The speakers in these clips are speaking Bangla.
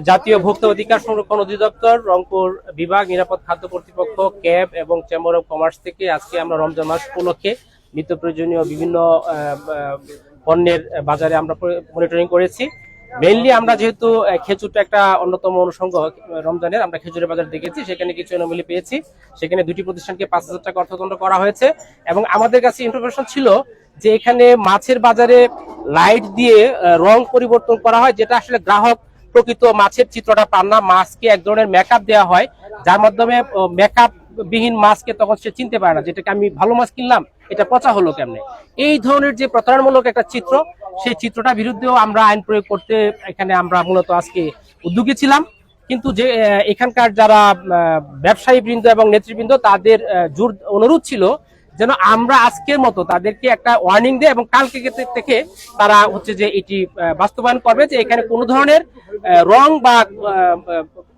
জাতীয় ভোক্তা অধিকার সংরক্ষণ অধিদপ্তর, রংপুর বিভাগ, নিরাপদ খাদ্য কর্তৃপক্ষ, ক্যাব এবং চেম্বার অব কমার্স থেকে আজকে আমরা রমজান মাস উপলক্ষে নিত্য প্রয়োজনীয় বিভিন্ন পণ্যের বাজারে আমরা মনিটরিং করেছি। মেইনলি আমরা যেহেতু খেজুরটা একটা অন্যতম অনুষঙ্গ রমজানের, আমরা খেজুরের বাজার দেখেছি, সেখানে কিছু এনোমালি পেয়েছি। সেখানে দুটি প্রতিষ্ঠানকে 5,000 টাকা অর্থদণ্ড করা হয়েছে এবং আমাদের কাছে ইনফরমেশন ছিল যে এখানে মাছের বাজারে লাইট দিয়ে রং পরিবর্তন করা হয়, যেটা আসলে গ্রাহক প্রকৃত মাছের চিত্রটা পান না। মাছকে এক ধরনের মেকআপ দেওয়া হয়, যার মাধ্যমে মেকআপ বিহীন মাছকে তখন সে চিনতে পারে না, যেটাকে আমি ভালো মাছ কিনলাম এটা পচা হলো কেমনে। এই ধরনের যে প্রতারণামূলক একটা চিত্র, সেই চিত্রটার বিরুদ্ধেও আমরা আইন প্রয়োগ করতে এখানে আমরা মূলত আজকে উদ্যোগী ছিলাম। কিন্তু যে এখানকার যারা ব্যবসায়ী বৃন্দ এবং নেতৃবৃন্দ, তাদের জোর অনুরোধ ছিল যেন আমরা আজকের মতো তাদেরকে একটা ওয়ার্নিং দেয় এবং কালকে থেকে তারা হচ্ছে যে এটি বাস্তবায়ন করবে, যে এখানে কোনো ধরনের রং বা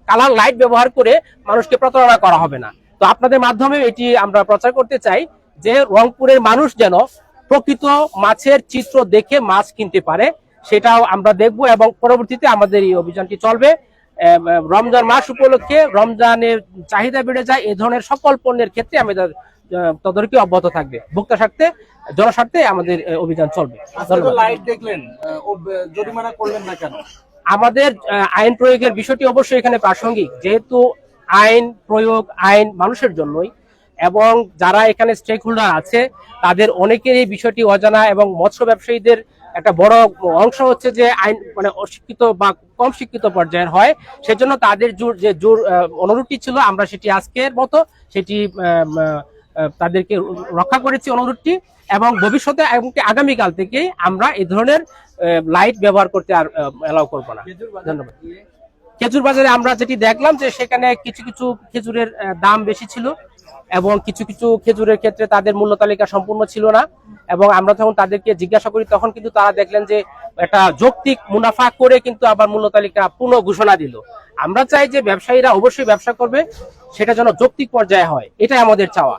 কালার লাইট ব্যবহার করে মানুষকে প্রতারণা করা হবে না। তো আপনাদের মাধ্যমে এটি আমরা প্রচার করতে চাই যে রংপুরের মানুষ যেন প্রকৃত মাছের চিত্র দেখে মাছ কিনতে পারে, সেটাও আমরা দেখব এবং পরবর্তীতে আমাদের এই অভিযানটি চলবে। রমজান মাস উপলক্ষে রমজানের চাহিদা বেড়ে যায়, এ ধরনের সকল পণ্যের ক্ষেত্রে আমাদের তদারকি অব্যাহত থাকবে। ভোক্তা স্বার্থে, জনস্বার্থে আমাদের অভিযান চলবে। লাইট দেখলেন, জরিমানা করলেন না কেন? আমাদের আইন প্রয়োগের বিষয়টি অবশ্যই এখানে প্রাসঙ্গিক, যেহেতু আইন প্রয়োগ আইন মানুষের জন্যই, এবং যারা এখানে স্টেক হোল্ডার আছে তাদের অনেকের এই বিষয়টি অজানা, এবং মৎস্য ব্যবসায়ীদের একটা বড় অংশ হচ্ছে যে আইন মানে অশিক্ষিত বা কম শিক্ষিত পর্যায়ের হয়। সেজন্য তাদের জোর অনুরোধটি ছিল, আমরা সেটি আজকের মতো সেটি তাদেরকে রক্ষা করেছি অনুরোধটি, এবং ভবিষ্যতে আগামীকাল থেকে আমরা এই ধরনের লাইট ব্যবহার করতে আর এলাও করব না। ধন্যবাদ। খেজুর বাজারে আমরা যেটি দেখলাম যে সেখানে কিছু কিছু খেজুরের দাম বেশি ছিল এবং কিছু কিছু খেজুরের ক্ষেত্রে তাদের মূল্য তালিকা সম্পূর্ণ ছিল না, এবং আমরা যখন তাদেরকে জিজ্ঞাসা করি তখন কিন্তু তারা দেখলেন যে একটা যৌক্তিক মুনাফা করে কিন্তু আবার মূল্য তালিকা পুনঃ ঘোষণা দিল। আমরা চাই যে ব্যবসায়ীরা অবশ্যই ব্যবসা করবে, সেটা যেন যৌক্তিক পর্যায়ে হয়, এটাই আমাদের চাওয়া।